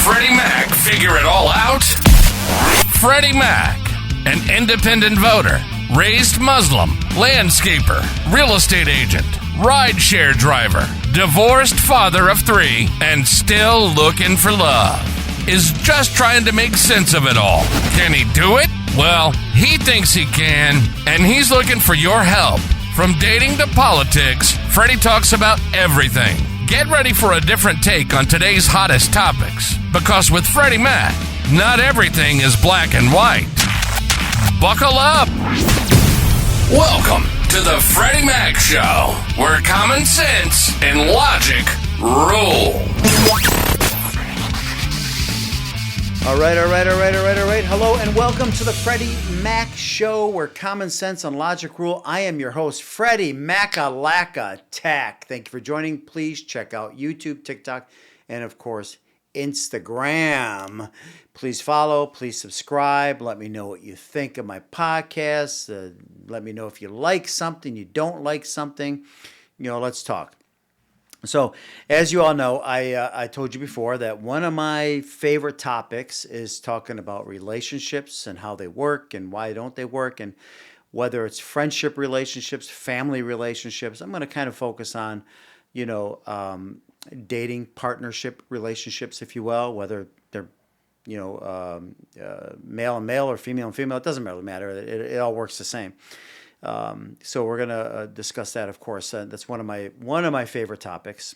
Freddy Mak figure it all out? Freddy Mak, an independent voter, raised Muslim, landscaper, real estate agent, rideshare driver, divorced father of 3, and still looking for love, is just trying to make sense of it all. Can he do it? Well, he thinks he can, and he's looking for your help. From dating to politics, Freddy talks about everything. Get ready for a different take on today's hottest topics, because with Freddy Mak, not everything is black and white. Buckle up! Welcome to the Freddy Mak Show, where common sense and logic rule. All right. Hello and welcome to the Freddy Mak Show, where common sense and logic rule. I am your host, Freddy Makalaka Tack. Thank you for joining. Please check out YouTube, TikTok, and of course, Instagram. Please follow, please subscribe. Let me know what you think of my podcast. Let me know if you like something, you don't like something. Let's talk. So, as you all know, I told you before that one of my favorite topics is talking about relationships and how they work and why don't they work, and whether it's friendship relationships, family relationships. I'm going to kind of focus on, dating partnership relationships, if you will, whether they're, male and male or female and female. It doesn't really matter. It all works the same. So we're going to discuss that, of course. That's one of my favorite topics.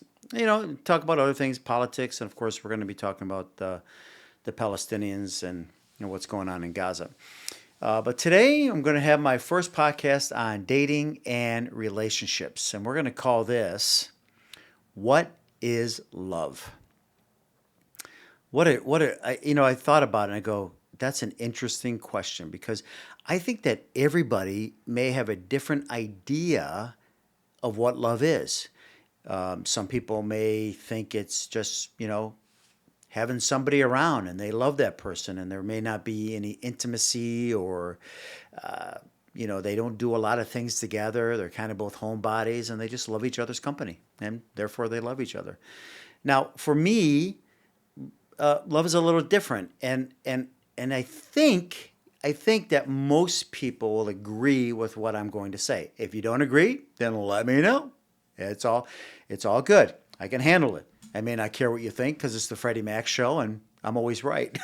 Talk about other things, politics, and of course we're going to be talking about the Palestinians and what's going on in Gaza. But today I'm going to have my first podcast on dating and relationships, and we're going to call this "What is Love?" I thought about it and I go, that's an interesting question, because I think that everybody may have a different idea of what love is. Some people may think it's just, having somebody around and they love that person, and there may not be any intimacy or, they don't do a lot of things together. They're kind of both homebodies and they just love each other's company, and therefore they love each other. Now, for me, love is a little different, and I think that most people will agree with what I'm going to say. If you don't agree, then let me know. It's all good. I can handle it. I may not care what you think because it's the Freddy Mak Show and I'm always right.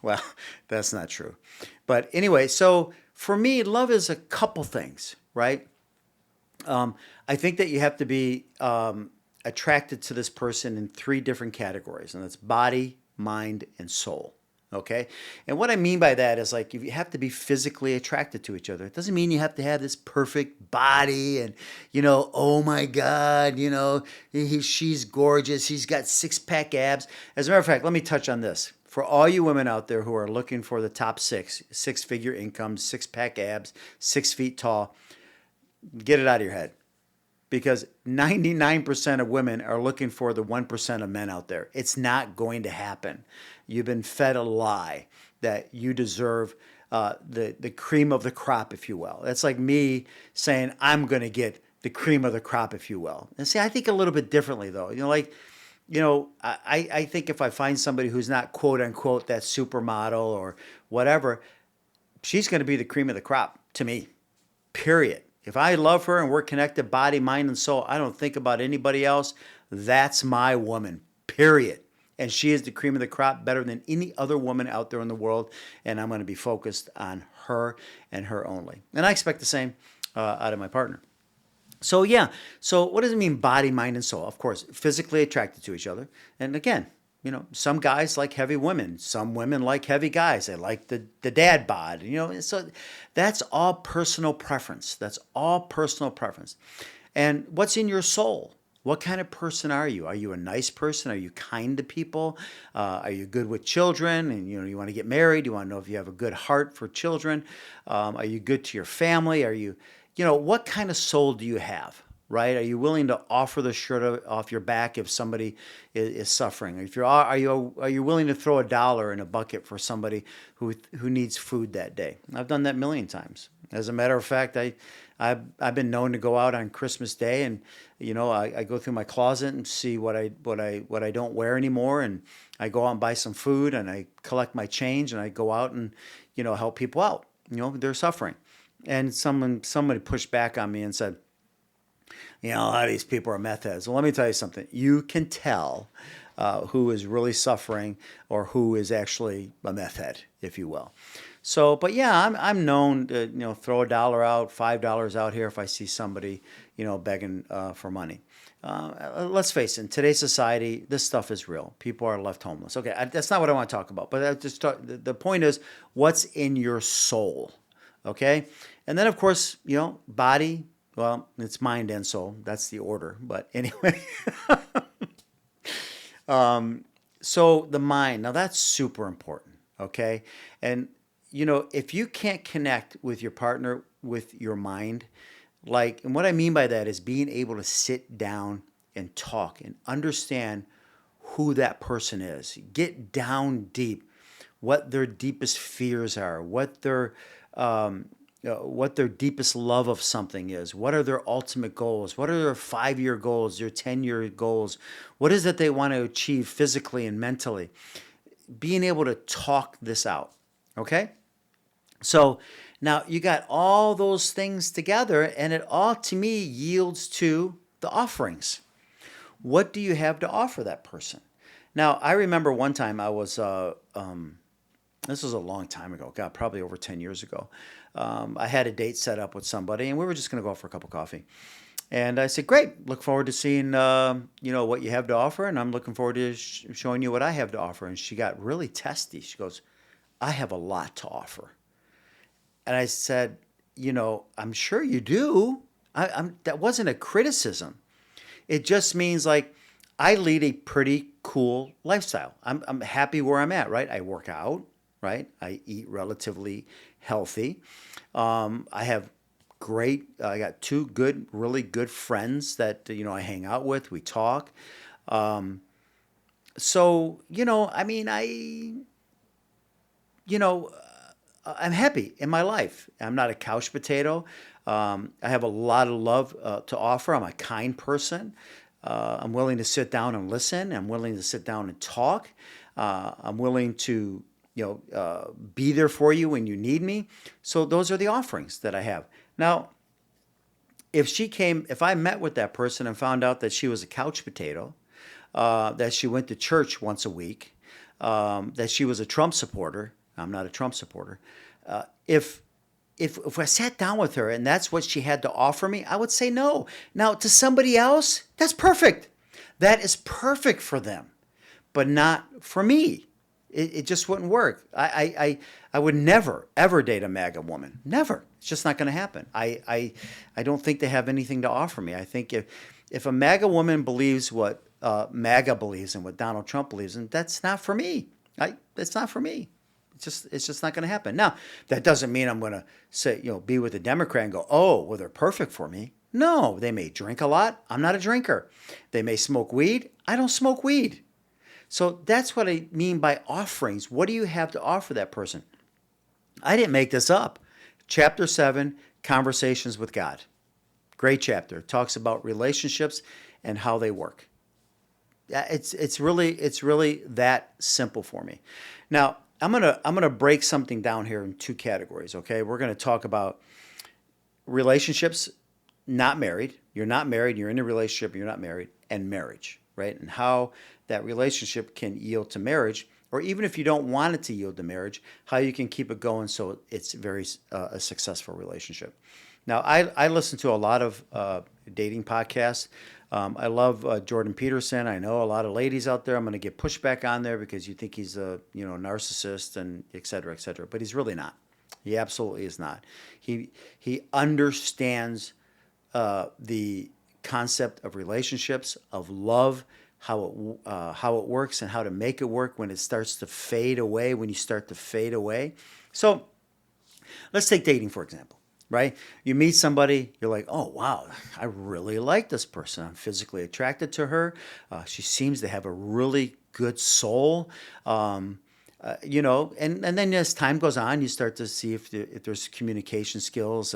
Well, that's not true. But anyway, so for me, love is a couple things, right? I think that you have to be attracted to this person in 3 different categories, and that's body, mind, and soul. Okay? And what I mean by that is, like, you have to be physically attracted to each other. It doesn't mean you have to have this perfect body and, oh my God, she's gorgeous. He's got 6-pack abs. As a matter of fact, let me touch on this. For all you women out there who are looking for the top 6-figure income, 6-pack abs, 6 feet tall, get it out of your head. Because 99% of women are looking for the 1% of men out there. It's not going to happen. You've been fed a lie that you deserve the cream of the crop, if you will. That's like me saying I'm going to get the cream of the crop, if you will. And see, I think a little bit differently, though. I think if I find somebody who's not quote unquote that supermodel or whatever, she's going to be the cream of the crop to me, period. If I love her and we're connected body, mind, and soul, I don't think about anybody else. That's my woman, period. And she is the cream of the crop, better than any other woman out there in the world. And I'm going to be focused on her and her only. And I expect the same out of my partner. So yeah, so what does it mean, body, mind, and soul? Of course, physically attracted to each other. And again, some guys like heavy women. Some women like heavy guys. They like the dad bod. So that's all personal preference. That's all personal preference. And what's in your soul? What kind of person are you? Are you a nice person? Are you kind to people? Are you good with children? And you want to get married? You want to know if you have a good heart for children? Are you good to your family? Are you, what kind of soul do you have? right? Are you willing to offer the shirt off your back if somebody is suffering? If you're, are you willing to throw $1 in a bucket for somebody who needs food that day? I've done that a million times. As a matter of fact, I've been known to go out on Christmas Day, and I go through my closet and see what I don't wear anymore, and I go out and buy some food, and I collect my change, and I go out and help people out. They're suffering, and somebody pushed back on me and said, a lot of these people are meth heads. Well, let me tell you something. You can tell who is really suffering or who is actually a meth head, if you will. So, but yeah, I'm known to throw $1 out, $5 out here if I see somebody begging for money. Let's face it, in today's society, this stuff is real. People are left homeless. Okay, that's not what I want to talk about. But the point is, what's in your soul? Okay, and then of course body. Well, it's mind and soul. That's the order. But anyway, so the mind. Now that's super important. Okay, and if you can't connect with your partner with your mind, and what I mean by that is being able to sit down and talk and understand who that person is, get down deep, what their deepest fears are, what their deepest love of something is, what are their ultimate goals, what are their 5-year goals, their 10-year goals, what is it they want to achieve physically and mentally, being able to talk this out. Okay. So now you got all those things together, and it all to me yields to the offerings. What do you have to offer that person? Now, I remember one time I was, this was a long time ago, God, probably over 10 years ago. I had a date set up with somebody, and we were just going to go out for a cup of coffee. And I said, great, look forward to seeing, what you have to offer, and I'm looking forward to showing you what I have to offer. And she got really testy. She goes, I have a lot to offer. And I said, I'm sure you do. That wasn't a criticism. It just means I lead a pretty cool lifestyle. I'm happy where I'm at, right? I work out, right? I eat relatively healthy. I have I got 2 really good friends that, I hang out with. We talk. So, I'm happy in my life. I'm not a couch potato. I have a lot of love to offer. I'm a kind person. I'm willing to sit down and listen. I'm willing to sit down and talk. I'm willing to, be there for you when you need me. So those are the offerings that I have. Now, if I met with that person and found out that she was a couch potato, that she went to church once a week, that she was a Trump supporter, I'm not a Trump supporter. If I sat down with her and that's what she had to offer me, I would say no. Now, to somebody else, that's perfect. That is perfect for them, but not for me. It just wouldn't work. I would never, ever date a MAGA woman. Never. It's just not going to happen. I don't think they have anything to offer me. I think if a MAGA woman believes what MAGA believes and what Donald Trump believes in, that's not for me. That's not for me. It's just not going to happen. Now, that doesn't mean I'm going to say, be with a Democrat and go, oh, well, they're perfect for me. No, they may drink a lot. I'm not a drinker. They may smoke weed. I don't smoke weed. So that's what I mean by offerings. What do you have to offer that person? I didn't make this up. Chapter 7, Conversations with God. Great chapter. It talks about relationships and how they work. It's really that simple for me. Now, I'm gonna break something down here in 2 categories. Okay, we're gonna talk about relationships, not married. You're not married. You're in a relationship. You're not married, and marriage, right? And how that relationship can yield to marriage, or even if you don't want it to yield to marriage, how you can keep it going so it's a successful relationship. Now, I listen to a lot of dating podcasts. I love Jordan Peterson. I know a lot of ladies out there. I'm going to get pushback on there because you think he's a narcissist and et cetera, but he's really not. He absolutely is not. He understands the concept of relationships, of love, how it works, and how to make it work when it starts to fade away. When you start to fade away. So let's take dating for example. right? You meet somebody, you're like, oh, wow, I really like this person. I'm physically attracted to her. She seems to have a really good soul. And then as time goes on, you start to see if there's communication skills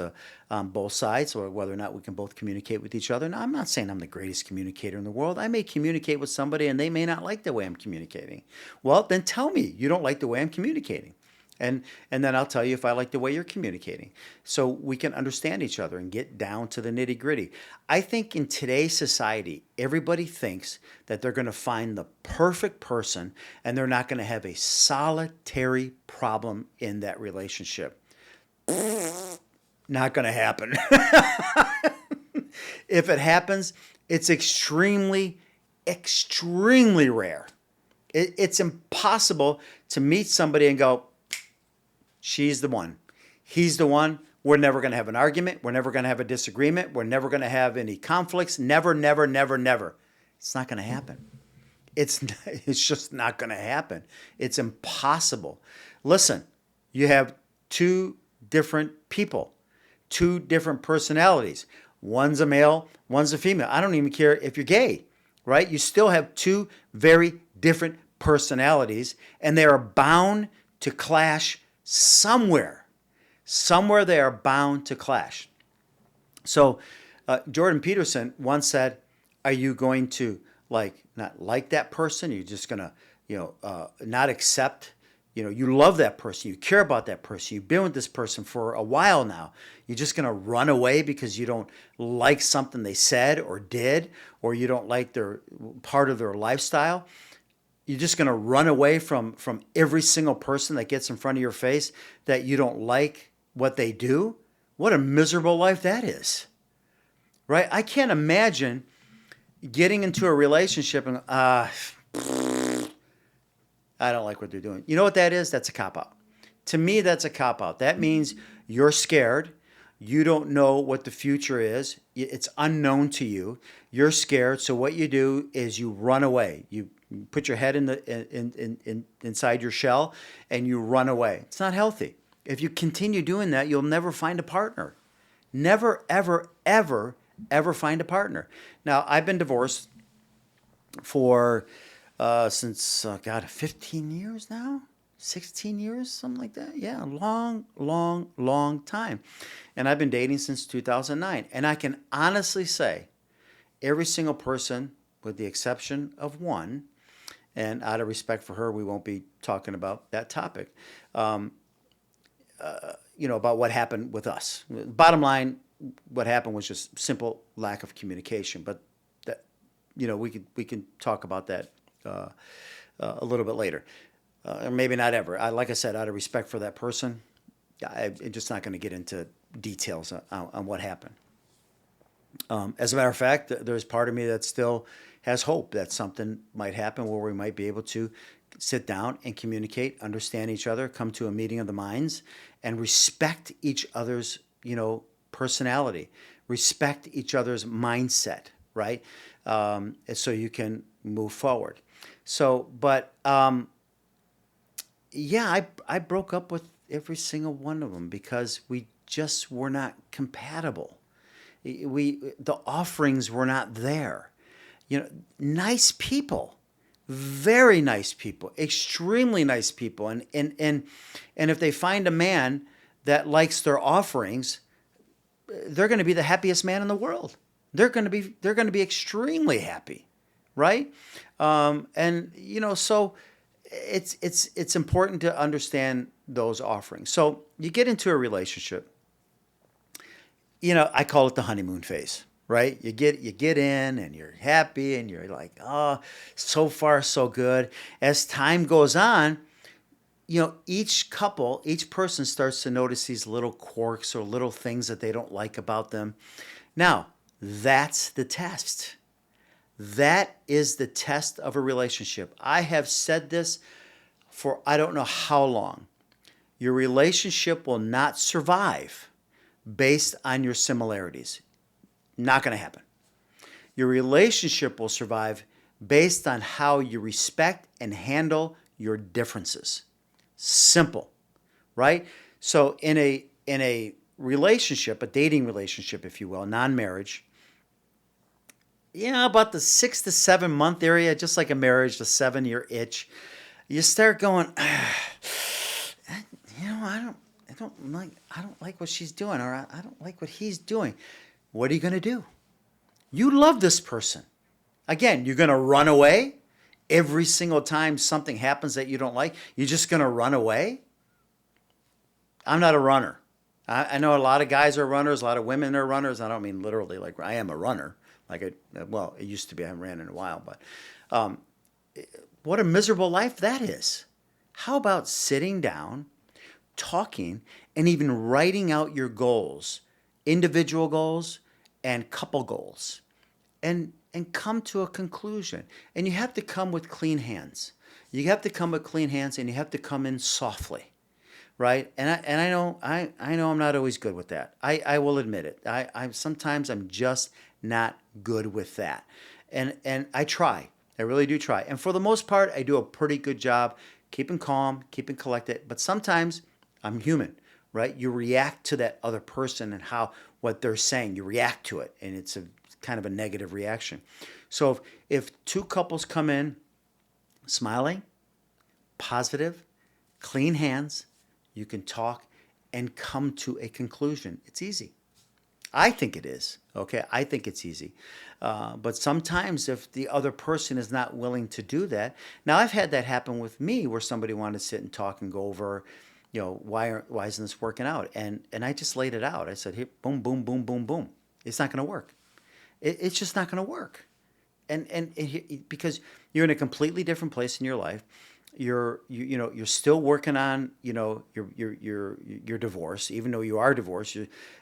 on both sides, or whether or not we can both communicate with each other. Now, I'm not saying I'm the greatest communicator in the world. I may communicate with somebody and they may not like the way I'm communicating. Well, then tell me you don't like the way I'm communicating. And then I'll tell you if I like the way you're communicating. So we can understand each other and get down to the nitty gritty. I think in today's society, everybody thinks that they're going to find the perfect person and they're not going to have a solitary problem in that relationship. Not going to happen. If it happens, it's extremely, extremely rare. It's impossible to meet somebody and go, she's the one. He's the one. We're never going to have an argument. We're never going to have a disagreement. We're never going to have any conflicts. Never, never, never, never. It's not going to happen. It's just not going to happen. It's impossible. Listen, you have two different people, two different personalities. One's a male, one's a female. I don't even care if you're gay, right? You still have two very different personalities, and they are bound to clash somewhere. Somewhere they are bound to clash. So Jordan Peterson once said, are you going to not like that person? You're just going to, not accept, you love that person. You care about that person. You've been with this person for a while now. You're just going to run away because you don't like something they said or did, or you don't like their part of their lifestyle. You're just going to run away from every single person that gets in front of your face that you don't like what they do? What a miserable life that is, right? I can't imagine getting into a relationship and, I don't like what they're doing. You know what that is? That's a cop-out. To me, that's a cop-out. That means you're scared. You don't know what the future is. It's unknown to you. You're scared. So what you do is you run away. You put your head inside your shell and you run away. It's not healthy. If you continue doing that, you'll never find a partner. Never, ever, ever, ever find a partner. Now, I've been divorced for since 15 years now, 16 years, something like that. Yeah, long, long, long time. And I've been dating since 2009. And I can honestly say every single person, with the exception of one, and out of respect for her, we won't be talking about that topic, about what happened with us. Bottom line, what happened was just simple lack of communication. But that, we can talk about that a little bit later, or maybe not ever. Like I said, out of respect for that person, I'm just not going to get into details on what happened. As a matter of fact, there's part of me that still has hope that something might happen where we might be able to sit down and communicate, understand each other, come to a meeting of the minds, and respect each other's, personality, respect each other's mindset, right? So you can move forward. So, but I broke up with every single one of them because we just were not compatible. The offerings were not there. Nice people, very nice people, extremely nice people. And if they find a man that likes their offerings, they're going to be the happiest man in the world. They're going to be extremely happy, right? So it's important to understand those offerings. So you get into a relationship. I call it the honeymoon phase, right? You get in and you're happy and you're like, oh, so far so good. As time goes on, each person starts to notice these little quirks or little things that they don't like about them. Now, that's the test. That is the test of a relationship. I have said this for I don't know how long. Your relationship will not survive based on your similarities. Not going to happen. Your relationship will survive based on how you respect and handle your differences. Simple, right? So in a relationship, a dating relationship, if you will, non-marriage, about the 6 to 7 month area, just like a marriage, the 7-year itch, you start going, I don't like what she's doing, or I don't like what he's doing. What are you going to do? You love this person. Again, you're going to run away every single time something happens that you don't like. You're just going to run away. I'm not a runner. I know a lot of guys are runners, a lot of women are runners. I don't mean literally, like I am a runner. It used to be. I haven't ran in a while, but what a miserable life that is. How about sitting down, talking, and even writing out your goals, individual goals and couple goals, and come to a conclusion. And you have to come with clean hands. You have to come with clean hands, and you have to come in softly. Right, I know I'm not always good with that. I will admit it. I sometimes I'm just not good with that, and I try. I really do try. And for the most part, I do a pretty good job keeping calm, keeping collected. But sometimes I'm human, right? You react to that other person and what they're saying. You react to it, and it's a kind of a negative reaction. So if two couples come in smiling, positive, clean hands, you can talk and come to a conclusion. It's easy. I think it is. Okay, I think it's easy. But sometimes if the other person is not willing to do that, now I've had that happen with me where somebody wanted to sit and talk and go over, why isn't this working out? And I just laid it out. I said, here, boom, boom, boom, boom, boom. It's not going to work. It's just not going to work. And because you're in a completely different place in your life. You're still working on your divorce, even though you are divorced.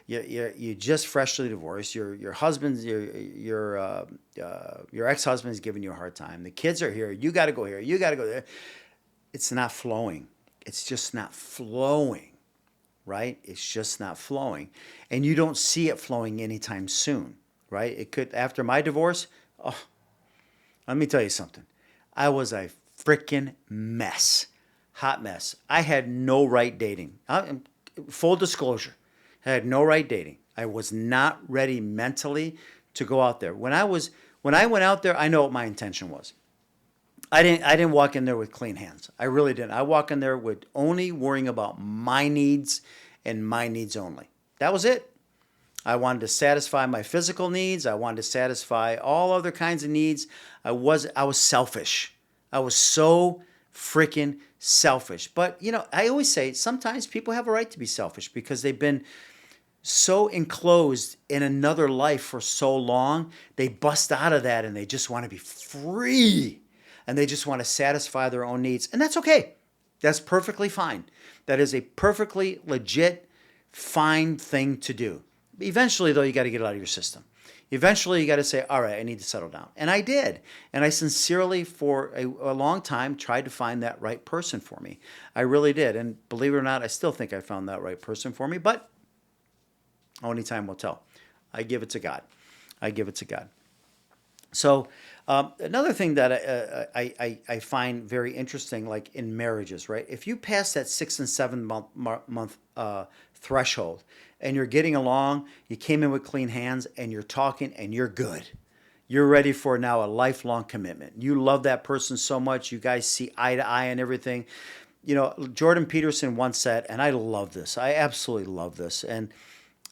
You just freshly divorced. Your husband's your ex-husband is giving you a hard time. The kids are here. You got to go here. You got to go there. It's not flowing. It's just not flowing, right? It's just not flowing, and you don't see it flowing anytime soon, right? It could after my divorce. Oh, let me tell you something. I was a freaking mess. Hot mess. I had no right dating. Full disclosure, I had no right dating. I was not ready mentally to go out there. When I went out there, I know what my intention was. I didn't walk in there with clean hands. I really didn't. I walked in there with only worrying about my needs and my needs only. That was it. I wanted to satisfy my physical needs. I wanted to satisfy all other kinds of needs. I was selfish. I was so freaking selfish. But, I always say sometimes people have a right to be selfish because they've been so enclosed in another life for so long. They bust out of that and they just want to be free. And they just want to satisfy their own needs. And that's okay. That's perfectly fine. That is a perfectly legit, fine thing to do. Eventually, though, you got to get it out of your system. Eventually, you got to say, all right, I need to settle down. And I did. And I sincerely, for a long time, tried to find that right person for me. I really did. And believe it or not, I still think I found that right person for me. But only time will tell. I give it to God. I give it to God. So another thing that I find very interesting, like in marriages, right? If you pass that 6 and 7 month threshold and you're getting along, you came in with clean hands and you're talking and you're good. You're ready for now a lifelong commitment. You love that person so much. You guys see eye to eye and everything. Jordan Peterson once said, and I love this. I absolutely love this. And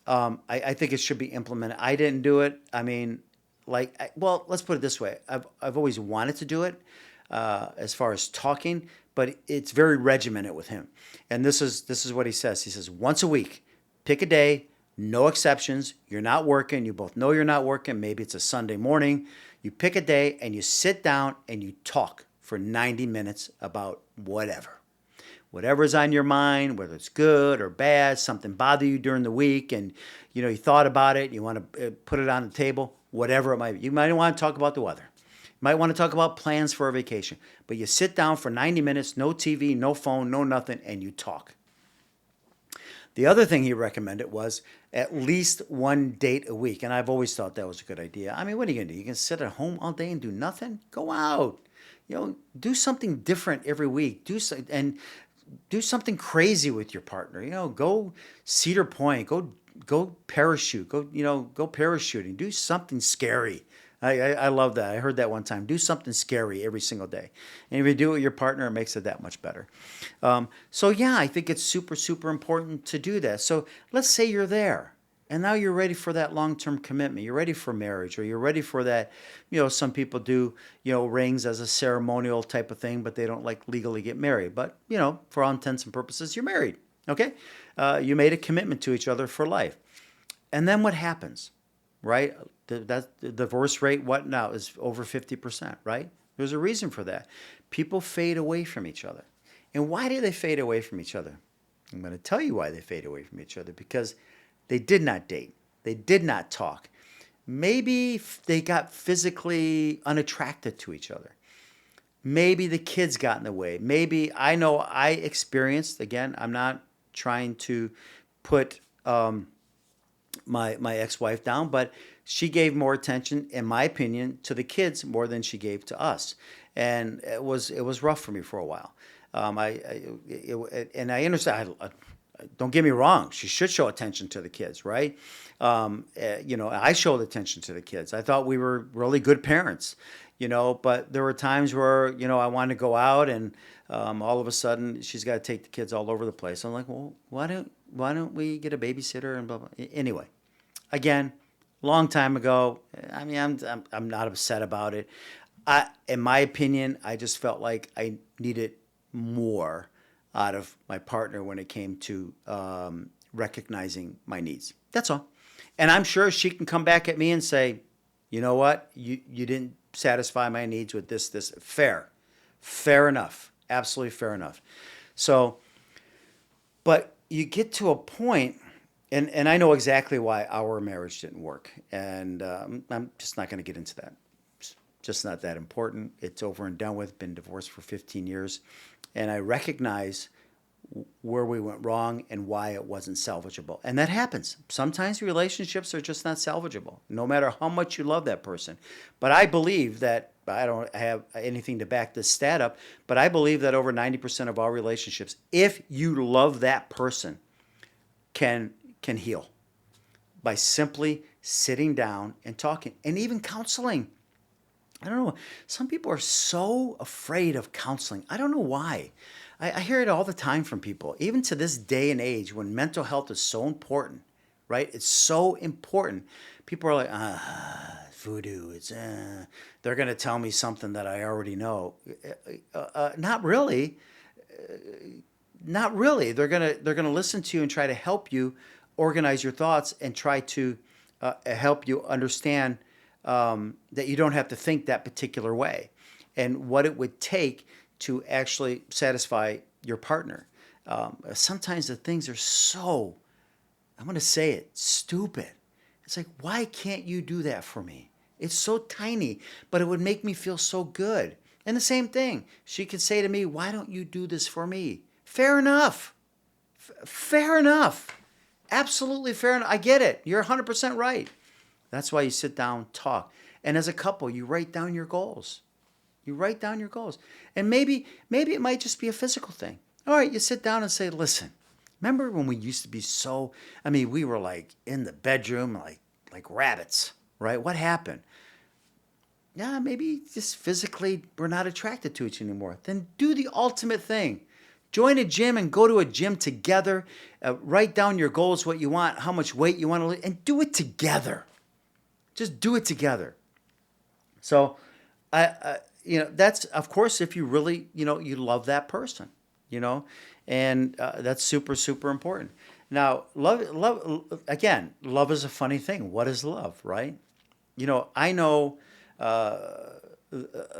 I think it should be implemented. I didn't do it. I mean, let's put it this way. I've always wanted to do it as far as talking, but it's very regimented with him. And this is what he says. He says, once a week, pick a day, no exceptions. You're not working. You both know you're not working. Maybe it's a Sunday morning. You pick a day and you sit down and you talk for 90 minutes about whatever's on your mind, whether it's good or bad, something bothered you during the week, and you thought about it, you want to put it on the table, whatever it might be. You might want to talk about the weather. You might want to talk about plans for a vacation. But you sit down for 90 minutes, no TV, no phone, no nothing, and you talk. The other thing he recommended was at least one date a week, and I've always thought that was a good idea. I mean, what are you going to do? You can sit at home all day and do nothing? Go out. Do something different every week. Do something crazy with your partner. Go Cedar Point. Go go parachute, go parachuting, do something scary. I love that. I heard that one time. Do something scary every single day. And if you do it with your partner, it makes it that much better. So yeah, I think it's super, super important to do that. So let's say you're there and now you're ready for that long-term commitment. You're ready for marriage, or you're ready for that. Some people do, rings as a ceremonial type of thing, but they don't like legally get married. But, for all intents and purposes, you're married. Okay. You made a commitment to each other for life. And then what happens? Right? The divorce rate, what now, is over 50%, right? There's a reason for that. People fade away from each other. And why do they fade away from each other? I'm going to tell you why they fade away from each other. Because they did not date. They did not talk. Maybe they got physically unattracted to each other. Maybe the kids got in the way. Maybe, I know I experienced, again, I'm not trying to put my ex-wife down, but she gave more attention, in my opinion, to the kids more than she gave to us, and it was rough for me for a while. And I understand. Don't get me wrong; she should show attention to the kids, right? I showed attention to the kids. I thought we were really good parents, But there were times where I wanted to go out, and all of a sudden she's got to take the kids all over the place. I'm like, well, why don't we get a babysitter and blah blah. Anyway, again, long time ago. I mean, I'm not upset about it. In my opinion, I just felt like I needed more out of my partner when it came to recognizing my needs. That's all. And I'm sure she can come back at me and say, you know what, you didn't satisfy my needs with this. Fair enough. Absolutely fair enough. So, but you get to a point, and I know exactly why our marriage didn't work. And I'm just not going to get into that. It's just not that important. It's over and done with. Been divorced for 15 years. And I recognize where we went wrong and why it wasn't salvageable. And that happens. Sometimes relationships are just not salvageable, no matter how much you love that person. But I believe that, I don't have anything to back this stat up, but I believe that over 90% of all relationships, if you love that person, can heal by simply sitting down and talking, and even counseling. I don't know. Some people are so afraid of counseling. I don't know why. I hear it all the time from people, even to this day and age when mental health is so important, right? It's so important. People are like, voodoo. They're going to tell me something that I already know. Not really. Not really. They're gonna listen to you and try to help you organize your thoughts and try to help you understand that you don't have to think that particular way, and what it would take to actually satisfy your partner. Sometimes the things are so, I'm going to say it, stupid. It's like, why can't you do that for me? It's so tiny, but it would make me feel so good. And the same thing, she could say to me, why don't you do this for me? Fair enough. Fair enough. Absolutely fair enough. I get it. You're 100% right. That's why you sit down, talk. And as a couple, you write down your goals. You write down your goals. And maybe it might just be a physical thing. All right, you sit down and say, listen, remember when we used to be we were like in the bedroom like rabbits, right? What happened? Yeah, maybe just physically we're not attracted to each anymore. Then do the ultimate thing. Join a gym and go to a gym together. Write down your goals, what you want, how much weight you want to lose, and do it together. Just do it together. So, that's, of course, if you really, you love that person, and that's super, super important. Now, love is a funny thing. What is love, right? I know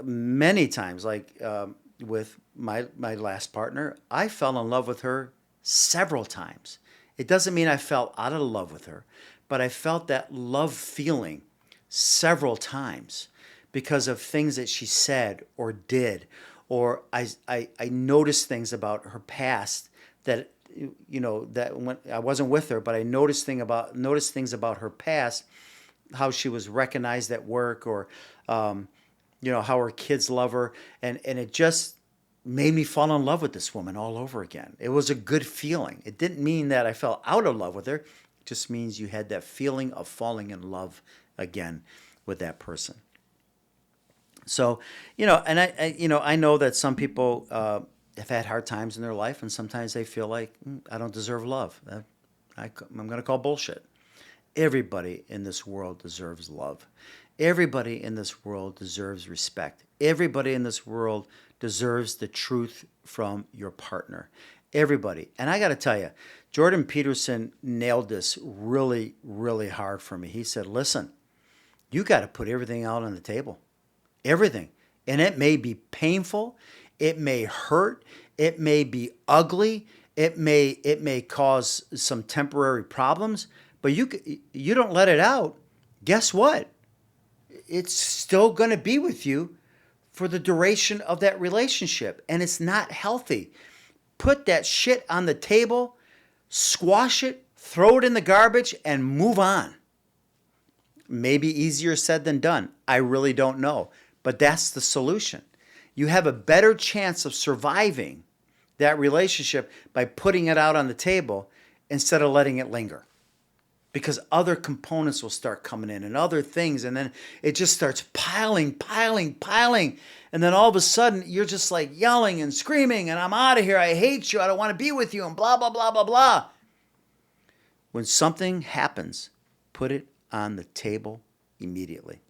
many times, with my last partner, I fell in love with her several times. It doesn't mean I fell out of love with her, but I felt that love feeling several times because of things that she said or did, or I noticed things about her past that that when I wasn't with her, but I noticed things about her past, how she was recognized at work, or how her kids love her, and it just made me fall in love with this woman all over again. It was a good feeling. It didn't mean that I fell out of love with her. It just means you had that feeling of falling in love again with that person. So, and I know that some people have had hard times in their life, and sometimes they feel like I don't deserve love. I'm going to call bullshit. Everybody in this world deserves love. Everybody in this world deserves respect. Everybody in this world deserves the truth from your partner. Everybody. And I got to tell you, Jordan Peterson nailed this really, really hard for me. He said, listen, you got to put everything out on the table. Everything. And it may be painful. It may hurt. It may be ugly. It may cause some temporary problems. But you don't let it out. Guess what? It's still going to be with you for the duration of that relationship. And it's not healthy. Put that shit on the table, squash it, throw it in the garbage, and move on. Maybe easier said than done. I really don't know. But that's the solution. You have a better chance of surviving that relationship by putting it out on the table instead of letting it linger. Because other components will start coming in and other things, and then it just starts piling. And then all of a sudden, you're just like yelling and screaming, and I'm out of here. I hate you. I don't want to be with you, and blah, blah, blah, blah, blah. When something happens, put it on the table immediately.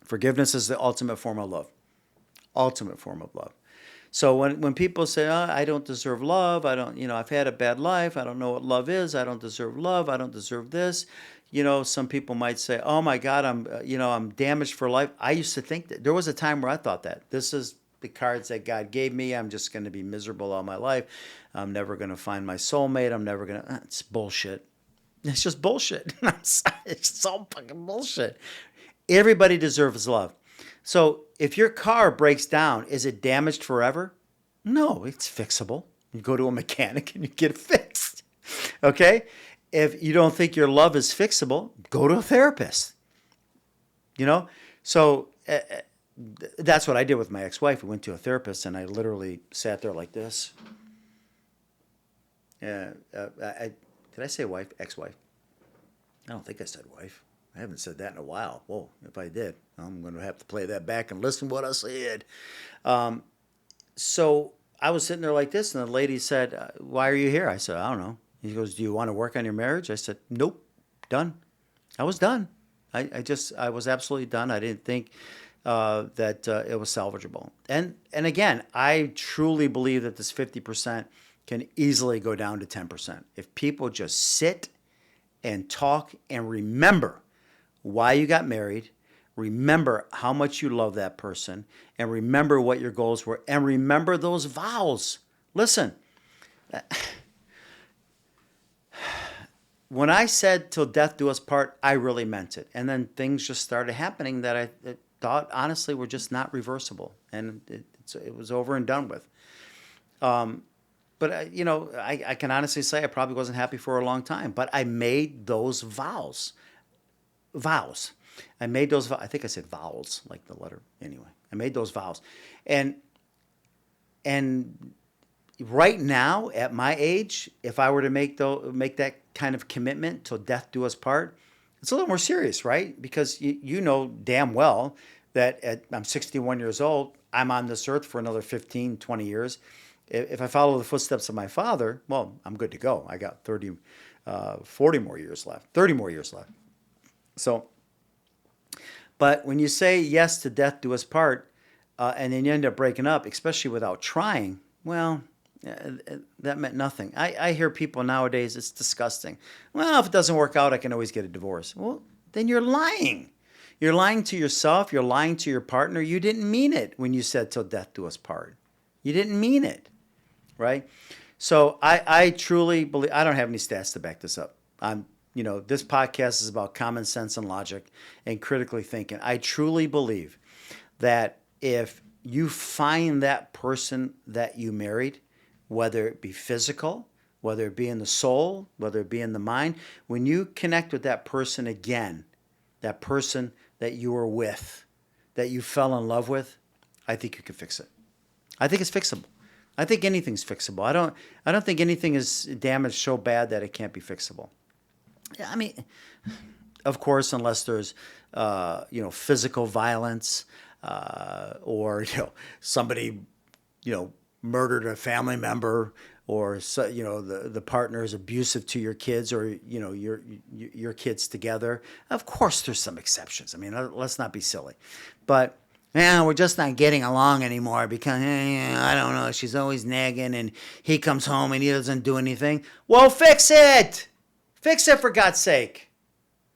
Forgiveness is the ultimate form of love. Ultimate form of love. So when people say, oh, I don't deserve love, I've had a bad life, I don't know what love is, I don't deserve love, I don't deserve this. Some people might say, oh my God, I'm damaged for life. I used to think that there was a time where I thought that this is the cards that God gave me. I'm just going to be miserable all my life. I'm never going to find my soulmate. It's bullshit. It's just bullshit. It's all fucking bullshit. Everybody deserves love. So if your car breaks down, is it damaged forever? No, it's fixable. You go to a mechanic and you get it fixed. Okay? If you don't think your love is fixable, go to a therapist. So that's what I did with my ex-wife. We went to a therapist and I literally sat there like this. Did I say wife? Ex-wife. I don't think I said wife. I haven't said that in a while. Whoa, if I did, I'm going to have to play that back and listen to what I said. So I was sitting there like this, and the lady said, why are you here? I said, I don't know. He goes, do you want to work on your marriage? I said, nope, done. I was done. I was absolutely done. I didn't think that it was salvageable. And again, I truly believe that this 50% can easily go down to 10%. If people just sit and talk and remember why you got married, remember how much you love that person, and remember what your goals were, and remember those vows. Listen, when I said till death do us part, I really meant it. And then things just started happening that I thought honestly were just not reversible, and it was over and done with. But I can honestly say I probably wasn't happy for a long time, but I made those vows. I made those. I think I said vowels, like the letter. Anyway, I made those vows, and right now at my age, if I were to make that kind of commitment till death do us part, it's a little more serious, right? Because you know damn well that I'm 61 years old. I'm on this earth for another 15, 20 years. If I follow the footsteps of my father, well, I'm good to go. I got 40 more years left, 30 more years left. So, but when you say yes to death do us part, and then you end up breaking up, especially without trying, well, that meant nothing. I hear people nowadays, it's disgusting. Well, if it doesn't work out, I can always get a divorce. Well, then you're lying. You're lying to yourself. You're lying to your partner. You didn't mean it when you said till death do us part. You didn't mean it, right? So I truly believe, I don't have any stats to back this up. This podcast is about common sense and logic and critically thinking. I truly believe that if you find that person that you married, whether it be physical, whether it be in the soul, whether it be in the mind, when you connect with that person again, that person that you were with, that you fell in love with, I think you can fix it. I think it's fixable. I think anything's fixable. I don't think anything is damaged so bad that it can't be fixable. I mean, of course, unless there's, physical violence, or, somebody, murdered a family member, or, so, the partner is abusive to your kids, or, your kids together. Of course, there's some exceptions. I mean, let's not be silly. But, yeah, we're just not getting along anymore because, I don't know, she's always nagging and he comes home and he doesn't do anything. Well, fix it. Fix it, for God's sake.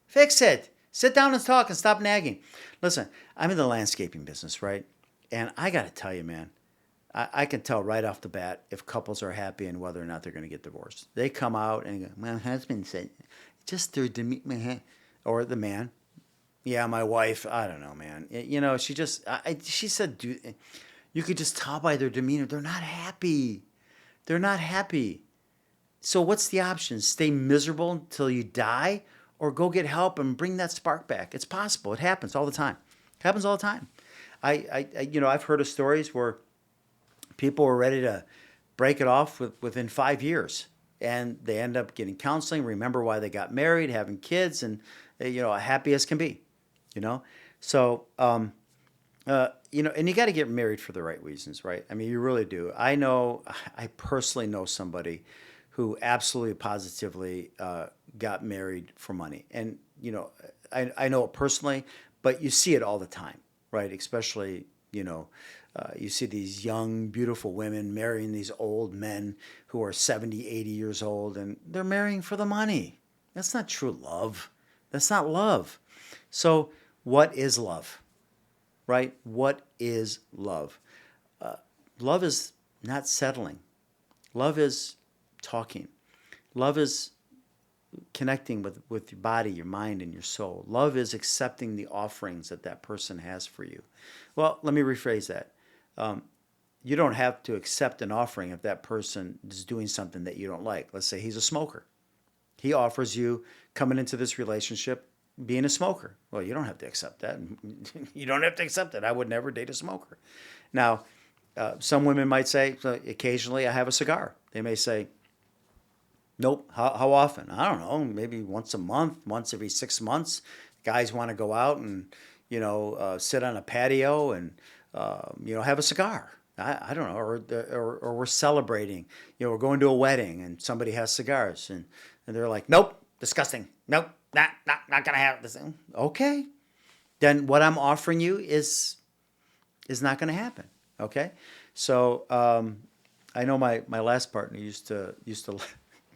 Fix it. Sit down and talk and stop nagging. Listen, I'm in the landscaping business, right? And I got to tell you, man, I can tell right off the bat if couples are happy and whether or not they're going to get divorced. They come out and go, my husband said, just their demeanor, or the man. Yeah, my wife, I don't know, man. She said, dude, you could just tell by their demeanor. They're not happy. They're not happy. So what's the option? Stay miserable until you die, or go get help and bring that spark back? It's possible. It happens all the time. It happens all the time. I've heard of stories where people were ready to break it off within 5 years, and they end up getting counseling, remember why they got married, having kids, and happy as can be. So and you got to get married for the right reasons, right? I mean, you really do. I personally know somebody who absolutely positively got married for money. And, I know it personally, but you see it all the time, right? Especially, you see these young, beautiful women marrying these old men who are 70, 80 years old, and they're marrying for the money. That's not true love. That's not love. So what is love, right? What is love? Love is not settling. Love is talking. Love is connecting with your body, your mind, and your soul. Love is accepting the offerings that person has for you. Well, let me rephrase that. You don't have to accept an offering if that person is doing something that you don't like. Let's say he's a smoker. He offers you, coming into this relationship, being a smoker. Well, you don't have to accept that. You don't have to accept it. I would never date a smoker. Now, some women might say, occasionally I have a cigar. They may say, nope. How often? I don't know. Maybe once a month, once every 6 months. Guys want to go out and, sit on a patio and, have a cigar. I don't know. Or we're celebrating. We're going to a wedding and somebody has cigars and they're like, nope, disgusting. Nope, not going to have this. Okay. Then what I'm offering you is not going to happen. Okay. So I know my last partner used to.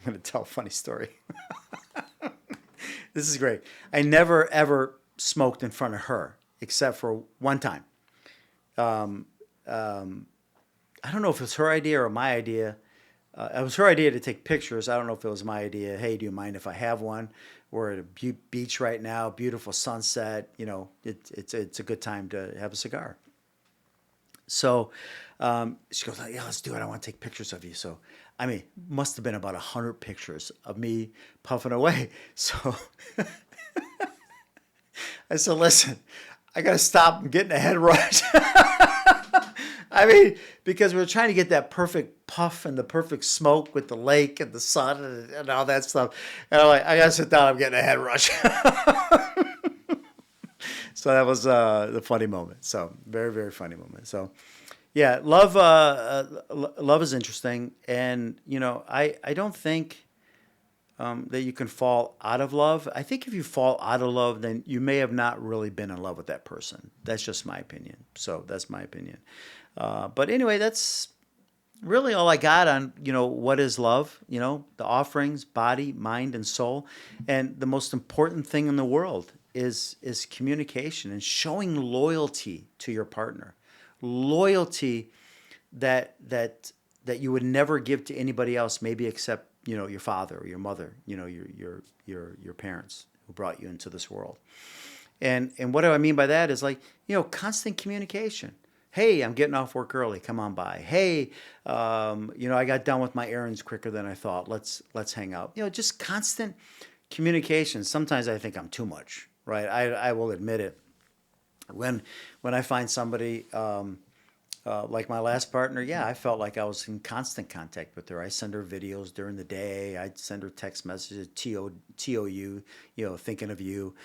I'm going to tell a funny story. This is great. I never ever smoked in front of her except for one time. I don't know if it was her idea or my idea. It was her idea to take pictures. I don't know if it was my idea. Hey, do you mind if I have one? We're at a beach right now, beautiful sunset. It's a good time to have a cigar. So she goes, yeah, let's do it. I want to take pictures of you. So, must have been about 100 pictures of me puffing away. So I said, listen, I got to stop. I'm getting a head rush. Because we're trying to get that perfect puff and the perfect smoke with the lake and the sun and all that stuff. And I'm like, I got to sit down. I'm getting a head rush. So that was the funny moment. So very, very funny moment. So yeah, love is interesting. And, I don't think that you can fall out of love. I think if you fall out of love, then you may have not really been in love with that person. That's just my opinion. So that's my opinion. But anyway, that's really all I got on, what is love, the offerings, body, mind, and soul. And the most important thing in the world is communication and showing loyalty to your partner. Loyalty that you would never give to anybody else, maybe except, your father or your mother, your parents who brought you into this world. And what do I mean by that is constant communication. Hey, I'm getting off work early. Come on by. Hey, I got done with my errands quicker than I thought. Let's hang out. Just constant communication. Sometimes I think I'm too much, right? I will admit it. When I find somebody like my last partner, yeah, I felt like I was in constant contact with her. I send her videos during the day. I'd send her text messages, TOU, thinking of you,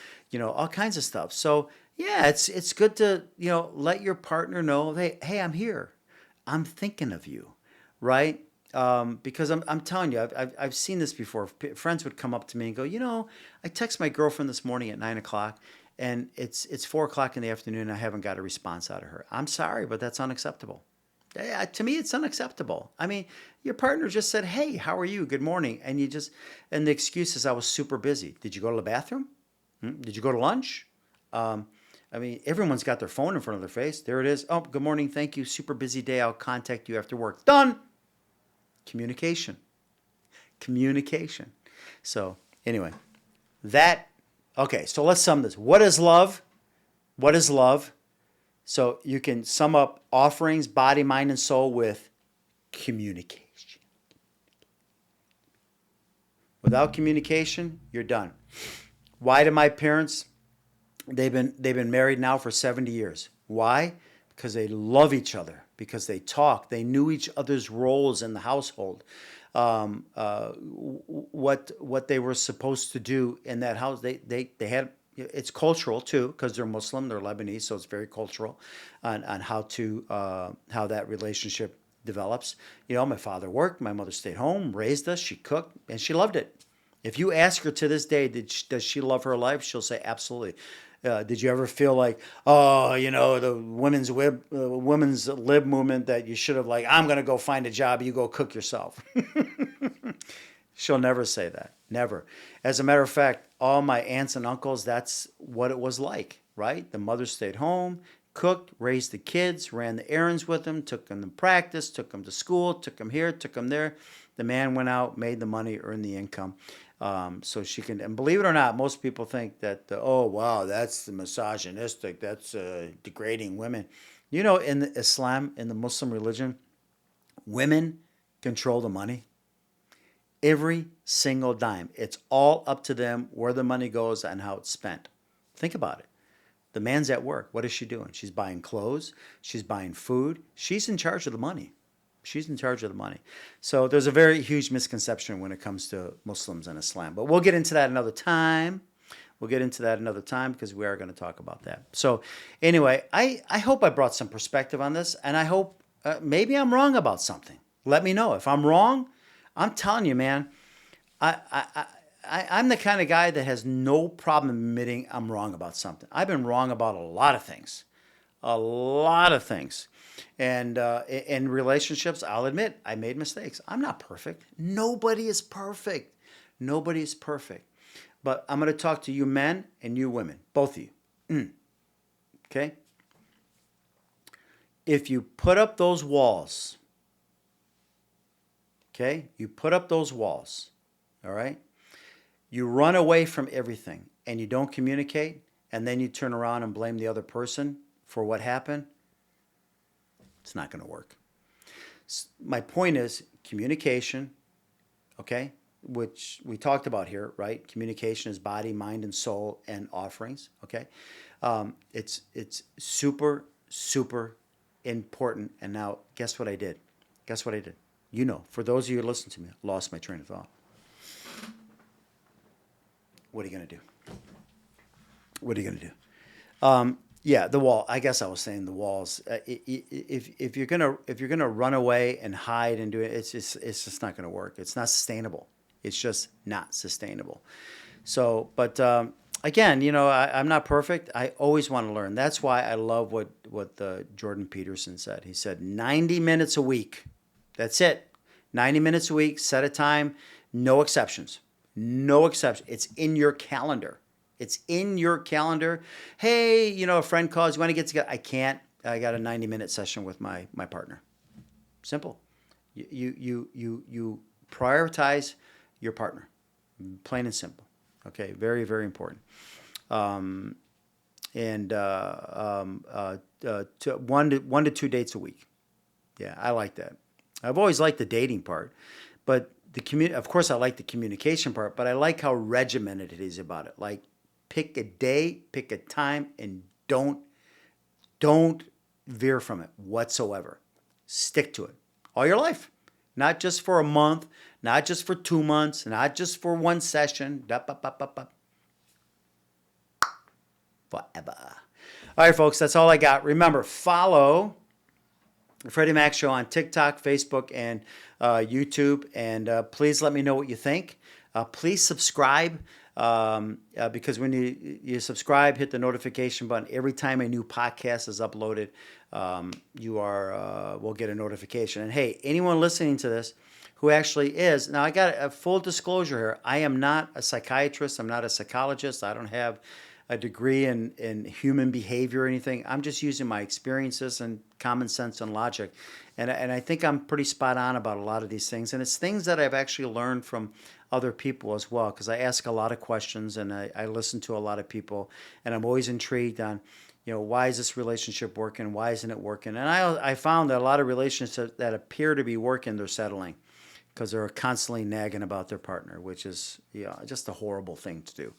all kinds of stuff. So yeah, it's good to, let your partner know, hey, I'm here. I'm thinking of you, right? Because I'm telling you, I've seen this before. Friends would come up to me and go, I text my girlfriend this morning at 9 o'clock, and it's 4 o'clock in the afternoon. And I haven't got a response out of her. I'm sorry, but that's unacceptable. To me, it's unacceptable. I mean, your partner just said, "Hey, how are you? Good morning," and and the excuse is, "I was super busy." Did you go to the bathroom? Did you go to lunch? I mean, everyone's got their phone in front of their face. There it is. Oh, good morning. Thank you. Super busy day. I'll contact you after work. Done. Communication. Communication. So anyway, okay, so let's sum this. What is love? What is love? So you can sum up offerings, body, mind, and soul with communication. Without communication, you're done. Why do my parents, they've been married now for 70 years. Why? Because they love each other, because they talk, they knew each other's roles in the household, what they were supposed to do in that house. They had, it's cultural too, because they're Muslim, they're Lebanese, so it's very cultural on how that relationship develops. My father worked, my mother stayed home, raised us, she cooked, and she loved it. If you ask her to this day, does she love her life? She'll say absolutely. Did you ever feel like, the women's lib movement that you should have, like, I'm going to go find a job, you go cook yourself? She'll never say that. Never. As a matter of fact, all my aunts and uncles, that's what it was like, right? The mother stayed home, cooked, raised the kids, ran the errands with them, took them to practice, took them to school, took them here, took them there. The man went out, made the money, earned the income. So she can, and believe it or not, most people think that, oh, wow, that's misogynistic, that's degrading women. In the Islam, in the Muslim religion, women control the money. Every single dime. It's all up to them where the money goes and how it's spent. Think about it. The man's at work. What is she doing? She's buying clothes. She's buying food. She's in charge of the money. She's in charge of the money. So there's a very huge misconception when it comes to Muslims and Islam. But we'll get into that another time. Because we are going to talk about that. So anyway, I hope I brought some perspective on this, and I hope maybe I'm wrong about something. Let me know. If I'm wrong, I'm telling you, man, I'm the kind of guy that has no problem admitting I'm wrong about something. I've been wrong about a lot of things. And in relationships, I'll admit I made mistakes. I'm not perfect. Nobody is perfect. But I'm going to talk to you men and you women, both of you. Okay? If you put up those walls, all right? You run away from everything and you don't communicate, and then you turn around and blame the other person for what happened. It's not going to work. My point is communication, okay, which we talked about here, right? Communication is body, mind, and soul, and offerings, okay? It's super, super important. And now, guess what I did? For those of you who listen to me, I lost my train of thought. What are you going to do? Yeah, the wall. I guess I was saying the walls. If you're gonna run away and hide and do it, it's just not gonna work. It's not sustainable. It's just not sustainable. So, but again, I'm not perfect. I always want to learn. That's why I love what Jordan Peterson said. He said 90 minutes a week. That's it. 90 minutes a week. Set a time. No exceptions. It's in your calendar. Hey, a friend calls, you want to get together? I can't. I got a 90-minute session with my partner. Simple. You prioritize your partner. Plain and simple. Okay, very, very important. 1 to 2 dates a week. Yeah, I like that. I've always liked the dating part, but of course I like the communication part, but I like how regimented it is about it. Like, pick a day, pick a time, and don't veer from it whatsoever. Stick to it all your life, not just for a month, not just for 2 months, not just for one session. Forever. All right, folks, that's all I got. Remember, follow the Freddy Mak Show on TikTok, Facebook, and YouTube. And please let me know what you think. Please subscribe because when you subscribe, hit the notification button. Every time a new podcast is uploaded, you will get a notification. And hey, anyone listening to this who actually is, now I got a full disclosure here. I am not a psychiatrist. I'm not a psychologist. I don't have a degree in human behavior or anything. I'm just using my experiences and common sense and logic. And I think I'm pretty spot on about a lot of these things. And it's things that I've actually learned from other people as well, because I ask a lot of questions and I listen to a lot of people, and I'm always intrigued on, why is this relationship working? Why isn't it working? And I found that a lot of relationships that appear to be working, they're settling because they're constantly nagging about their partner, which is just a horrible thing to do.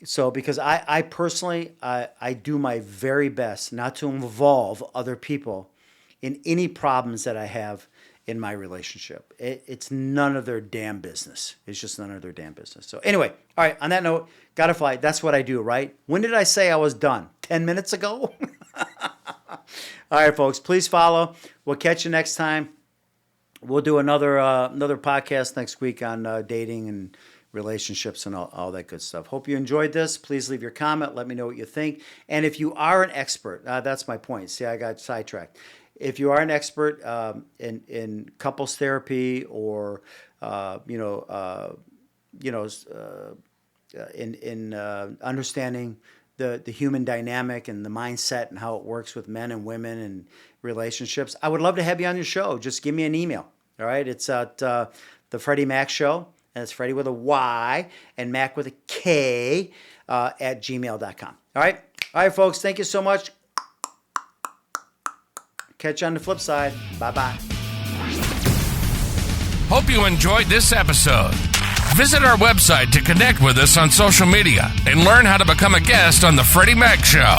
So because I personally, I do my very best not to involve other people in any problems that I have in my relationship. It's none of their damn business. It's just none of their damn business. So anyway, all right, on that note, gotta fly. That's what I do, right? When did I say I was done? 10 minutes ago? All right, folks, please follow. We'll catch you next time. We'll do another podcast next week on dating and relationships and all that good stuff. Hope you enjoyed this. Please leave your comment. Let me know what you think. And if you are an expert, that's my point. See, I got sidetracked. If you are an expert in couples therapy or in understanding the human dynamic and the mindset and how it works with men and women and relationships, I would love to have you on your show. Just give me an email. All right, it's at the Freddy Mak Show. And it's Freddy with a Y and Mac with a K at gmail.com. All right, folks. Thank you so much. Catch you on the flip side. Bye-bye. Hope you enjoyed this episode. Visit our website to connect with us on social media and learn how to become a guest on the Freddy Mak Show.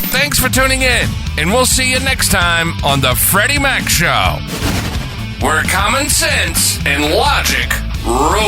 Thanks for tuning in, and we'll see you next time on the Freddy Mak Show, where common sense and logic rule.